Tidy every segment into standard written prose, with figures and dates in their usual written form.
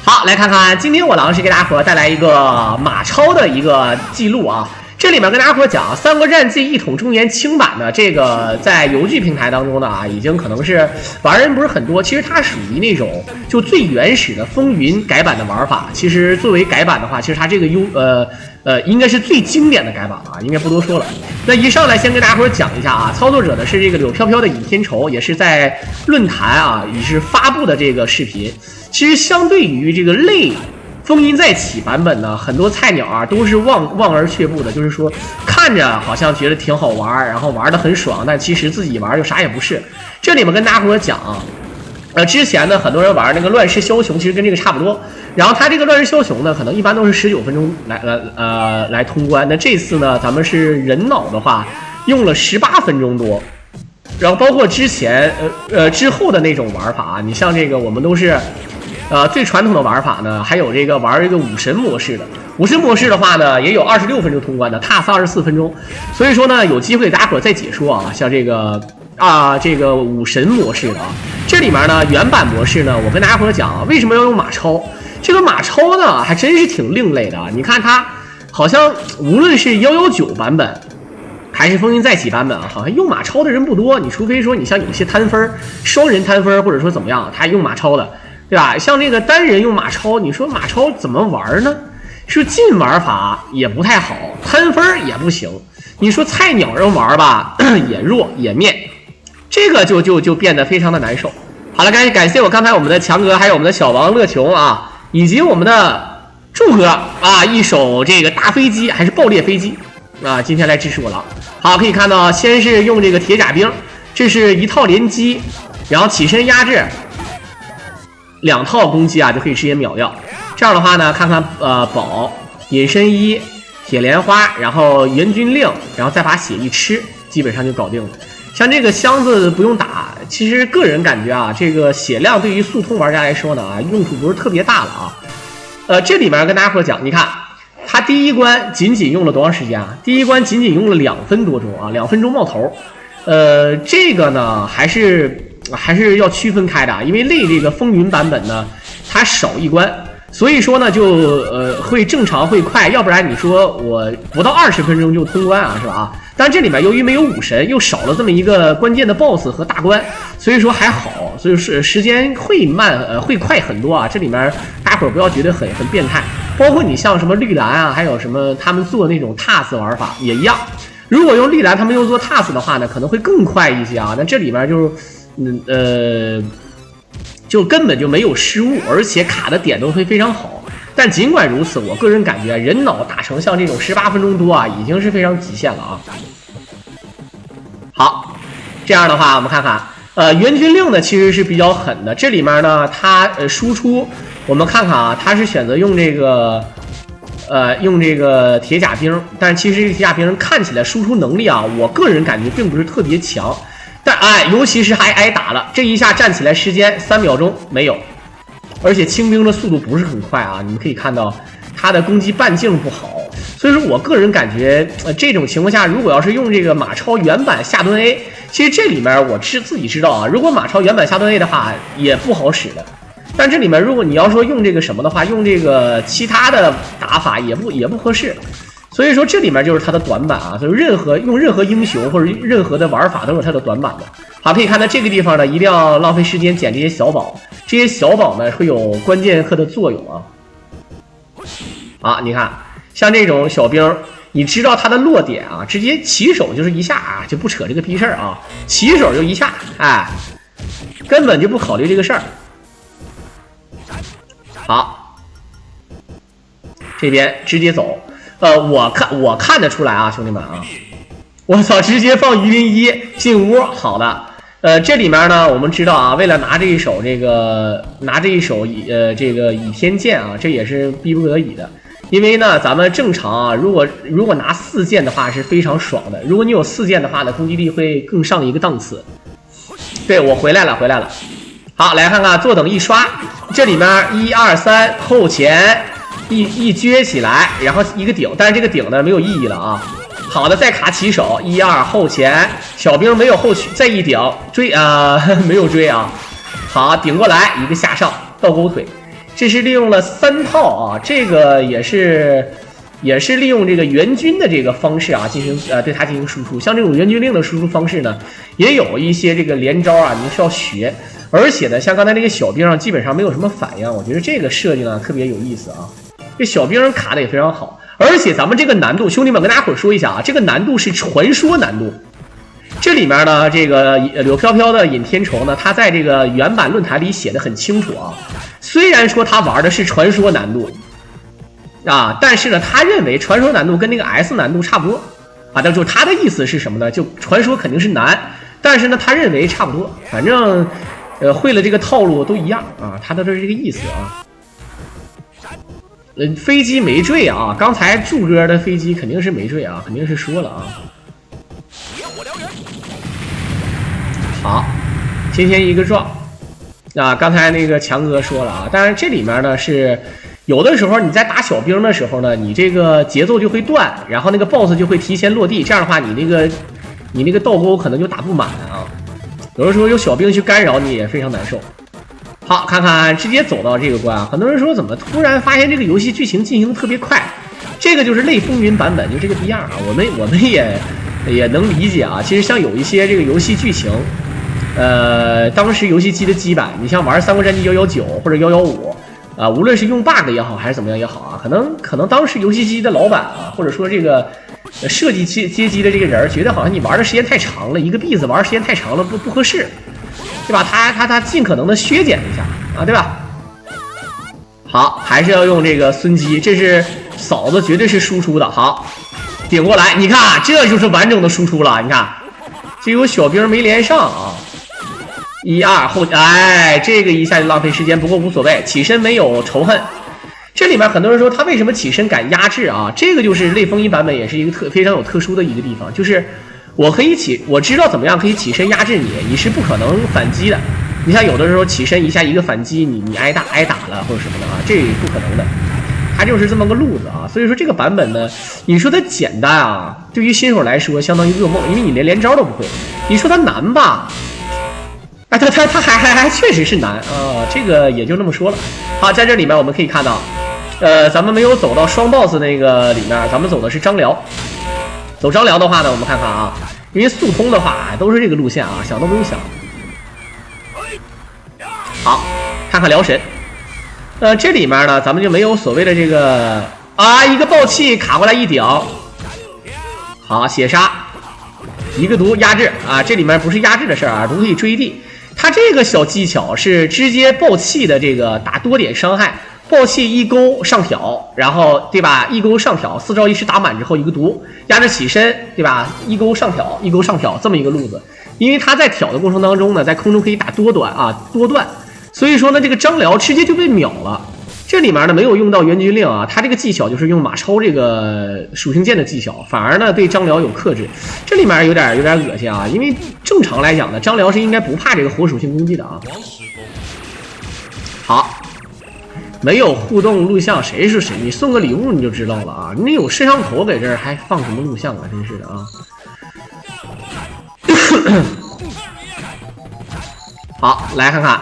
好，来看看今天我狼是给大家伙带来一个马超的一个记录啊。这里面跟大家伙讲，《三国战记一统中原》轻版的这个在游戏平台当中呢已经可能是玩人不是很多。其实它属于那种就最原始的风云改版的玩法。其实作为改版的话，其实它这个应该是最经典的改版了，应该不多说了。那一上来先跟大家伙讲一下啊，操作者呢是这个柳飘飘的倚天仇，也是在论坛啊也是发布的这个视频。其实相对于这个类风云再起版本呢，很多菜鸟啊都是望而却步的，就是说看着好像觉得挺好玩，然后玩得很爽，但其实自己玩就啥也不是。这里面跟大家伙讲啊，之前呢很多人玩那个乱世枭雄，其实跟这个差不多。然后他这个乱世枭雄呢，可能一般都是19分钟来通关。那这次呢，咱们是人脑的话，用了18分钟多。然后包括之前之后的那种玩法，你像这个我们都是。最传统的玩法呢，还有这个玩这个武神模式的。武神模式的话呢，也有26分钟通关的 ，TAS 24分钟。所以说呢，有机会大家伙再解说啊，像这个武神模式的啊，这里面呢原版模式呢，我跟大家伙讲啊，为什么要用马超？这个马超呢，还真是挺另类的啊。你看它好像无论是119版本。还是风云再起版本啊，好像用马超的人不多。你除非说你像有些摊分双人摊分，或者说怎么样，他用马超的。对吧？像这个单人用马超，你说马超怎么玩呢？说近玩法也不太好，摊分也不行。你说菜鸟人玩吧，也弱也面，这个就变得非常的难受。好了，感谢我刚才我们的强哥，还有我们的小王乐琼啊，以及我们的柱哥啊，一手这个大飞机还是爆裂飞机啊，今天来支持我了。好，可以看到，先是用这个铁甲兵，这是一套连击，然后起身压制。2套攻击啊就可以直接秒掉。这样的话呢，看看宝隐身衣、铁莲花，然后援军令，然后再把血一吃，基本上就搞定了。像这个箱子不用打，其实个人感觉啊，这个血量对于速通玩家来说呢用处不是特别大了啊。这里面跟大家伙讲，你看他第一关仅仅用了多长时间啊？第一关仅仅用了2分多钟啊，2分钟冒头。这个呢还是要区分开的啊，因为类这个风云版本呢，它少一关，所以说呢就会正常会快，要不然你说我不到20分钟就通关啊，是吧？但这里面由于没有武神，又少了这么一个关键的 BOSS 和大关，所以说还好，所以说时间会会快很多啊。这里面大伙儿不要觉得很变态，包括你像什么绿蓝啊，还有什么他们做那种 TAS 玩法也一样。如果用绿蓝他们又做 TAS 的话呢，可能会更快一些啊。那这里面就根本就没有失误，而且卡的点都会非常好。但尽管如此，我个人感觉人脑打成像这种18分钟多啊，已经是非常极限了啊。好，这样的话我们看看，援军令呢其实是比较狠的。这里面呢，它输出我们看看啊，它是选择用这个铁甲兵，但其实这个铁甲兵看起来输出能力啊，我个人感觉并不是特别强。但尤其是还挨打了，这一下站起来时间3秒钟没有，而且清兵的速度不是很快啊。你们可以看到他的攻击半径不好，所以说我个人感觉，这种情况下，如果要是用这个马超原版下蹲 A， 其实这里面我自己知道啊，如果马超原版下蹲 A 的话也不好使的。但这里面如果你要说用这个什么的话，用这个其他的打法也不合适。所以说这里面就是它的短板啊，就是用任何英雄或者任何的玩法都有它的短板的。好，可以看到这个地方呢，一定要浪费时间捡这些小宝，这些小宝呢会有关键课的作用啊。啊，你看像这种小兵，你知道它的落点啊，直接起手就是一下啊，就不扯这个屁事儿啊，起手就一下，根本就不考虑这个事儿。好，这边直接走。我看得出来啊，兄弟们啊，我操，直接放101进屋，好的。这里面呢，我们知道啊，为了拿这一手这个倚天剑啊，这也是逼不得已的。因为呢，咱们正常啊，如果拿4件的话是非常爽的，如果你有4件的话呢，攻击力会更上一个档次。对，我回来了。好，来看看坐等一刷，这里面1、2、3后前。一撅起来，然后一个顶，但是这个顶呢没有意义了啊。好的，再卡起手，1、2后前，小兵没有后取，再一顶追没有追啊。好，顶过来一个下上倒钩腿，这是利用了3套啊，这个也是利用这个援军的这个方式啊，进行对它进行输出。像这种援军令的输出方式呢，也有一些这个连招啊，你需要学。而且呢，像刚才那个小兵啊，基本上没有什么反应，我觉得这个设计呢特别有意思啊。这小兵卡的也非常好，而且咱们这个难度，兄弟们跟大家伙说一下啊，这个难度是传说难度。这里面呢，这个柳飘飘的尹天仇呢，他在这个原版论坛里写的很清楚啊。虽然说他玩的是传说难度啊，但是呢，他认为传说难度跟那个 S 难度差不多啊。但就他的意思是什么呢？就传说肯定是难，但是呢，他认为差不多，反正会了这个套路都一样啊。他的这个意思啊。飞机没坠啊，刚才柱哥的飞机肯定是没坠啊，肯定是说了啊。好，先一个撞啊！刚才那个强哥说了啊，但是这里面呢是有的时候你在打小兵的时候呢，你这个节奏就会断，然后那个 BOSS 就会提前落地，这样的话你那个倒钩可能就打不满啊。有的时候有小兵去干扰你也非常难受。好，看看直接走到这个关啊，很多人说怎么突然发现这个游戏剧情进行的特别快，这个就是类风云版本就这个逼样啊，我们也能理解啊。其实像有一些这个游戏剧情。当时游戏机的基板，你像玩《三国战记119》或者115啊，无论是用 bug 也好，还是怎么样也好啊，可能当时游戏机的老板啊，或者说这个设计阶级的这个人觉得好像你玩的时间太长了，一个 B 子玩时间太长了不合适，对吧？他尽可能的削减一下啊，对吧？好，还是要用这个孙姬，这是嫂子绝对是输出的。好，顶过来，你看这就是完整的输出了，你看这有小兵没连上啊。1、2后，哎，这个一下就浪费时间，不过无所谓，起身没有仇恨。这里面很多人说他为什么起身敢压制啊？这个就是类风衣版本也是一个非常有特殊的一个地方，就是我知道怎么样可以起身压制你，你是不可能反击的。你像有的时候起身一下一个反击，你挨打了或者什么的啊，这不可能的。它就是这么个路子啊，所以说这个版本呢，你说它简单啊，对于新手来说相当于噩梦，因为你连招都不会。你说它难吧？啊，它还确实是难啊，这个也就那么说了。好，在这里面我们可以看到，咱们没有走到双 boss 那个里面，咱们走的是张辽。走张辽的话呢，我们看看啊，因为速通的话都是这个路线啊，想都不用想。好，看看辽神。这里面呢，咱们就没有所谓的这个啊，一个爆气卡过来一顶，好血杀，一个毒压制啊，这里面不是压制的事儿啊，毒可以追地。它这个小技巧是直接爆气的这个打多点伤害，爆气一勾上挑，然后对吧？一勾上挑，4招1式打满之后一个毒压着起身，对吧？一勾上挑，一勾上挑这么一个路子。因为他在挑的过程当中呢，在空中可以打多段，所以说呢，这个张辽直接就被秒了。这里面呢没有用到援军令啊，他这个技巧就是用马超这个属性键的技巧，反而呢对张辽有克制。这里面有点恶心啊，因为正常来讲呢，张辽是应该不怕这个火属性攻击的啊。好，没有互动录像，谁是谁？你送个礼物你就知道了啊！你有摄像头在这儿还放什么录像啊？真是的啊！好，来看看。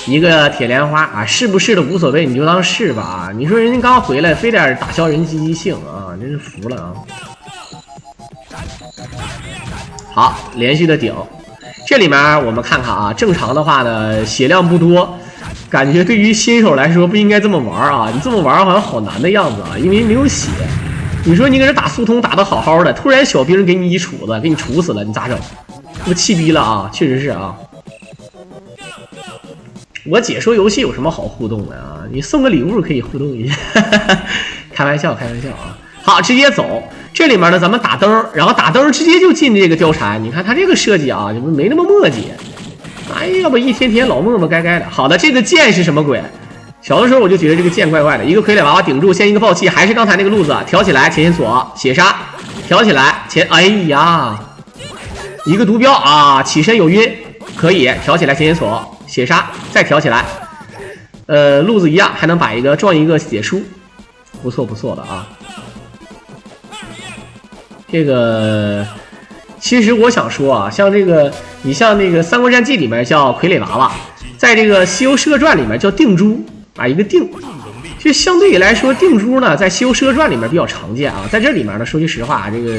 一个铁莲花啊，是不是的无所谓，你就当是吧啊！你说人家刚回来，非得打消人积极性啊，真是服了啊！好，连续的顶，这里面我们看看啊，正常的话呢，血量不多，感觉对于新手来说不应该这么玩啊！你这么玩好像好难的样子啊，因为没有血。你说你搁这打速通打得好好的，突然小兵给你一杵子，给你杵死了，你咋整？这不气逼了啊！确实是啊。我姐说游戏有什么好互动的啊？你送个礼物可以互动一下，开玩笑啊！好，直接走。这里面呢，咱们打灯，然后打灯直接就进这个貂蝉。你看它这个设计啊，就没那么磨叽。哎呀，要不一天天老磨磨该该的。好的，这个剑是什么鬼？小的时候我就觉得这个剑怪怪的。一个傀儡娃娃顶住，先一个爆气，还是刚才那个路子，挑起来前线锁血杀，挑起来前，哎呀，一个毒镖啊，起身有晕，可以挑起来前线锁。血杀，再挑起来，路子一样，还能把一个撞一个血书，不错的啊。这个其实我想说啊，像这个你像那个《三国战记》里面叫傀儡娃娃，在这个《西游轱辘传》里面叫定珠啊，一个定。就相对来说，定珠呢，在《西游轱辘传》里面比较常见啊，在这里面呢，说句实话，这个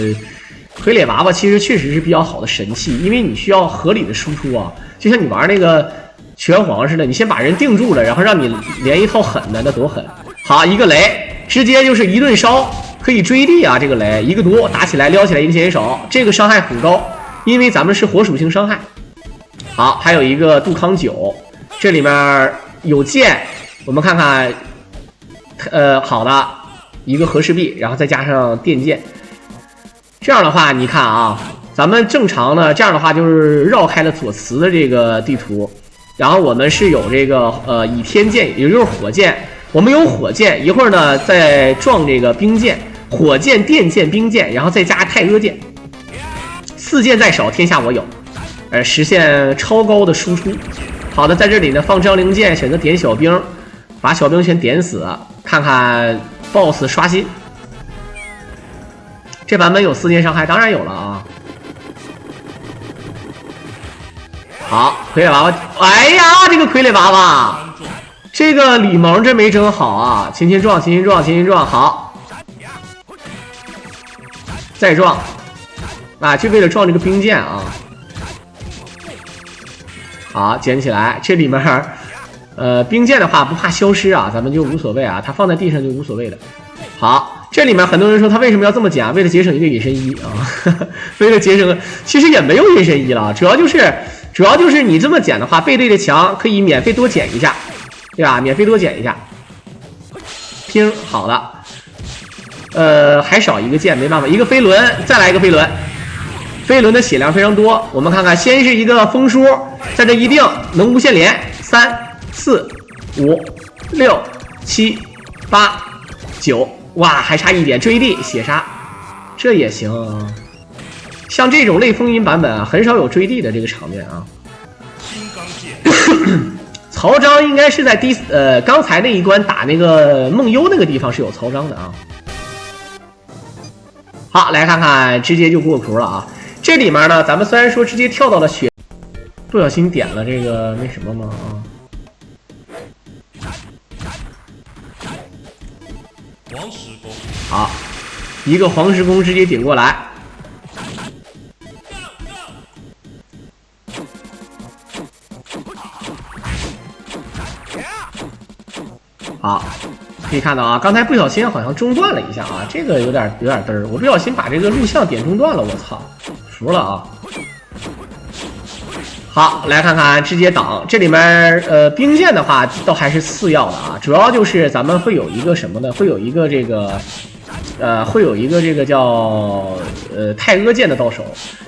傀儡娃娃其实确实是比较好的神器，因为你需要合理的输出啊，就像你玩那个拳皇似的，你先把人定住了，然后让你连一套狠的，那多狠！好，一个雷，直接就是一顿烧，可以追地啊，这个雷一个毒打起来撩起来一个减手，这个伤害很高，因为咱们是火属性伤害。好，还有一个杜康9，这里面有剑，我们看看。好的，一个和氏璧，然后再加上电剑，这样的话，你看啊，咱们正常呢，这样的话就是绕开了左慈的这个地图，然后我们是有这个倚天剑，也就是火箭，我们有火箭，一会儿呢再撞这个冰剑，火箭、电剑、冰剑，然后再加太阿剑，4剑在手，天下我有，实现超高的输出。好的，在这里呢放张灵剑，选择点小兵，把小兵全点死。看看 BOSS 刷新，这版本有4件伤害，当然有了啊。好，傀儡娃娃，哎呀，这个傀儡娃娃，这个李萌这没整好啊！轻轻撞，轻轻撞，轻轻撞，好，再撞，啊，就为了撞这个冰剑啊。好，捡起来，这里面。冰剑的话不怕消失啊，咱们就无所谓啊，它放在地上就无所谓的。好，这里面很多人说他为什么要这么捡啊？为了节省一个隐身衣啊，为了节省，其实也没有隐身衣了，主要就是你这么捡的话，背对着墙可以免费多捡一下，对吧？免费多捡一下。听好了，还少一个剑，没办法，一个飞轮，再来一个飞轮，飞轮的血量非常多。我们看看，先是一个风书，在这一定能无限连3。4、5、6、7、8、9，哇，还差1点追地血杀，这也行啊。像这种类风云版本啊，很少有追地的这个场面啊。曹彰应该是在刚才那一关打那个梦幽那个地方是有曹彰的啊。好，来看看，直接就过壳了啊。这里面呢，咱们虽然说直接跳到了血，不小心点了这个那什么嘛啊。好，一个黄石弓直接顶过来。好，可以看到啊，刚才不小心好像中断了一下啊，这个有点嘚儿，我不小心把这个录像点中断了，我操，服了啊！好，来看看直接挡，这里面冰剑的话倒还是次要的啊，主要就是咱们会有一个什么呢？会有一个这个叫太阿剑的到手。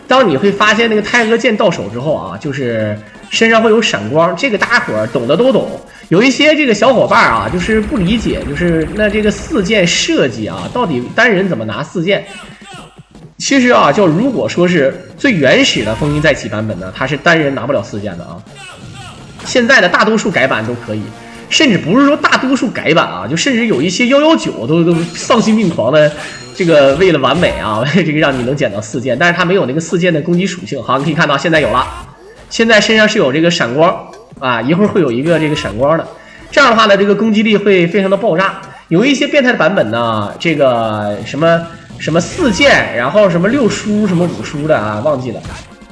当你会发现那个太阿剑到手之后啊，就是身上会有闪光，这个大家伙懂的都懂。有一些这个小伙伴啊，就是不理解，就是那这个4剑设计啊，到底单人怎么拿4剑？其实啊，就如果说是最原始的风云再起版本呢，它是单人拿不了4剑的啊。现在的大多数改版都可以，甚至不是说大多数改版啊，就甚至有一些119都丧心病狂的，这个为了完美啊，这个让你能捡到4剑，但是它没有那个4剑的攻击属性。好，你可以看到现在有了，现在身上是有这个闪光啊，一会儿会有一个这个闪光的，这样的话呢，这个攻击力会非常的爆炸。有一些变态的版本呢，这个什么4剑，然后什么6输什么5输的啊，忘记了，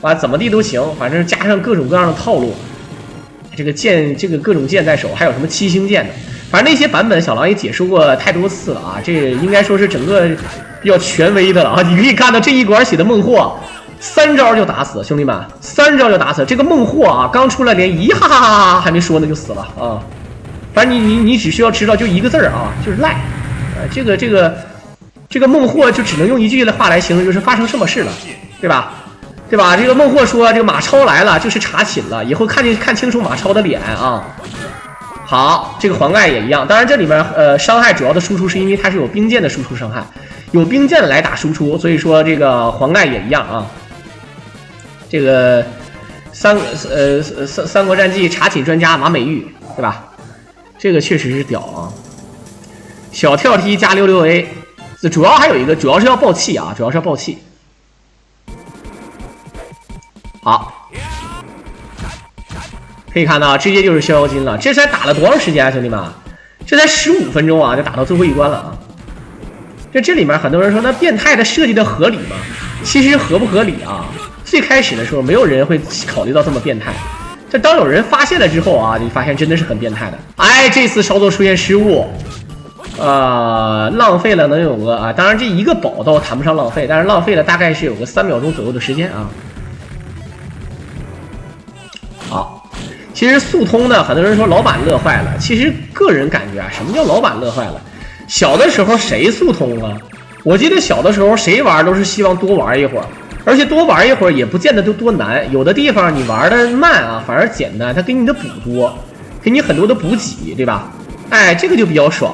啊怎么地都行，反正加上各种各样的套路，这个剑这个各种剑在手，还有什么7星剑的，反正那些版本小狼也解说过太多次了啊，这应该说是整个比较权威的了啊。你可以看到这一管血的孟获，3招就打死，兄弟们，3招就打死这个孟获啊，刚出来连一哈哈哈哈还没说呢就死了啊。反正你只需要知道就一个字儿啊，就是赖，这个孟获就只能用一句话来形容，就是发生什么事了，对吧？对吧？这个孟获说这个马超来了，就是查寝了，以后看清楚马超的脸啊。好，这个黄盖也一样，当然这里面伤害主要的输出是因为它是有冰剑的输出伤害，有冰剑来打输出，所以说这个黄盖也一样啊。这个三国战记查寝专家马美玉，对吧？这个确实是屌啊！小跳踢加66A， 主要还有一个，主要是要爆气啊，主要是要爆气。好，可以看到直接就是逍遥津了。这才打了多长时间啊，兄弟们？这才15分钟啊，就打到最后一关了啊！这里面很多人说，那变态的设计的合理吗？其实合不合理啊？最开始的时候，没有人会考虑到这么变态。这当有人发现了之后啊，你发现真的是很变态的。哎，这次操作出现失误，浪费了能有个啊，当然这一个宝倒谈不上浪费，但是浪费了大概是有个3秒钟左右的时间啊。好，其实速通呢，很多人说老板乐坏了，其实个人感觉啊，什么叫老板乐坏了？小的时候谁速通啊？我记得小的时候谁玩都是希望多玩一会儿。而且多玩一会儿也不见得就多难，有的地方你玩的慢啊，反而简单，它给你的补多，给你很多的补给，对吧？哎，这个就比较爽。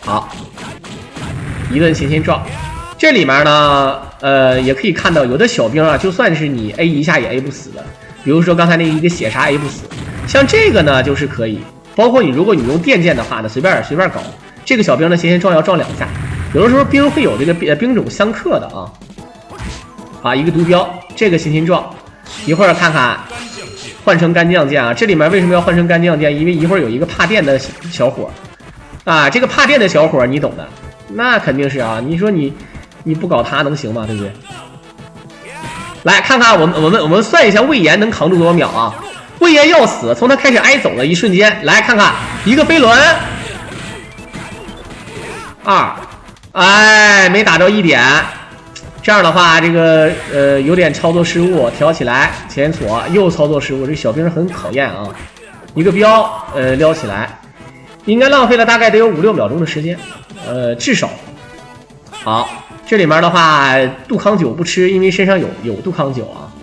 好，一顿前线撞，这里面呢，也可以看到有的小兵啊，就算是你 A 一下也 A 不死的，比如说刚才那一个血杀 A 不死，像这个呢就是可以，包括如果你用电剑的话呢，随便搞，这个小兵的前线撞要撞2下。有的时候兵会有这个兵种相克的啊，好一个毒镖，这个行星撞，一会儿看看换成干将剑啊，这里面为什么要换成干将剑？因为一会儿有一个怕电的小伙啊，这个怕电的小伙你懂的，那肯定是啊，你说你不搞他能行吗？对不对？来看看我们算一下魏延能扛住多少秒啊？魏延要死，从他开始挨走的一瞬间，来看看一个飞轮，2。哎，没打着1点，这样的话，这个有点操作失误，挑起来前锁又操作失误，这小兵很讨厌啊！一个镖撩起来，应该浪费了大概得有5、6秒钟的时间，至少。好，这里面的话，杜康酒不吃，因为身上有杜康酒啊。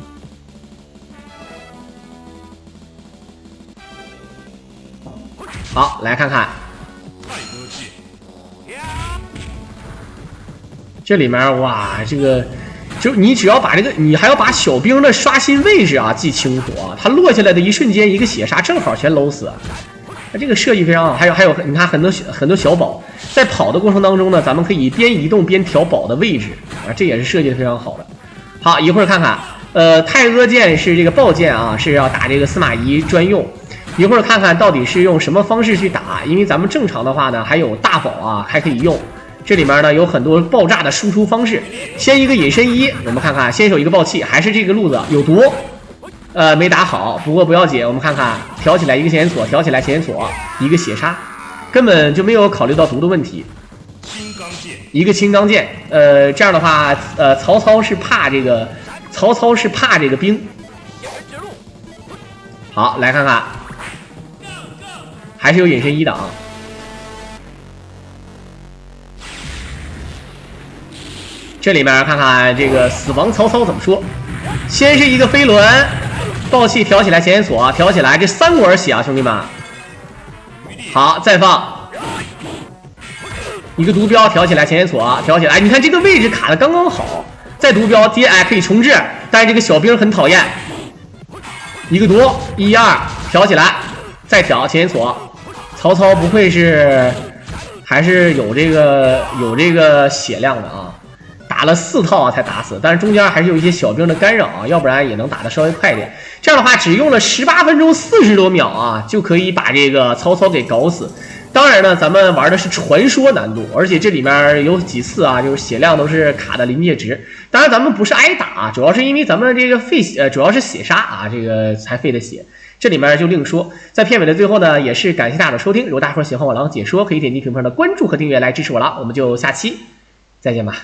好，来看看。这里面哇，这个就你只要把这个，你还要把小兵的刷新位置啊记清楚啊。他落下来的一瞬间，一个血杀正好全搂死，那这个设计非常好。还有，你看很多小宝在跑的过程当中呢，咱们可以边移动边调宝的位置啊，这也是设计的非常好的。好，一会儿看看，太阿剑是这个爆剑啊，是要打这个司马懿专用。一会儿看看到底是用什么方式去打，因为咱们正常的话呢，还有大宝啊，还可以用。这里面呢有很多爆炸的输出方式，先一个隐身衣，我们看看先手一个爆气，还是这个路子有毒，没打好，不过不要紧，我们看看挑起来一个前锁，挑起来前锁，一个血杀，根本就没有考虑到毒的问题。一个青钢剑，这样的话，曹操是怕这个兵。好，来看看，还是有隐身衣的啊。这里面看看这个死亡曹操怎么说。先是一个飞轮，爆气挑起来前锁，挑起来这3管血啊，兄弟们。好，再放一个毒镖，挑起来前锁，挑起来，你看这个位置卡的刚刚好。再毒镖接，哎，可以重置，但是这个小兵很讨厌。一个毒，1、2，挑起来，再挑前锁。曹操不愧是还是有这个血量的啊。打了4套啊才打死，但是中间还是有一些小兵的干扰啊，要不然也能打得稍微快一点。这样的话，只用了18分钟40多秒啊，就可以把这个曹操给搞死。当然呢，咱们玩的是传说难度，而且这里面有几次啊，就是血量都是卡的临界值。当然咱们不是挨打，主要是因为咱们这个费血，主要是血杀啊，这个才费的血。这里面就另说。在片尾的最后呢，也是感谢大家的收听。如果大伙喜欢我狼解说，可以点击屏幕上的关注和订阅来支持我狼。我们就下期再见吧。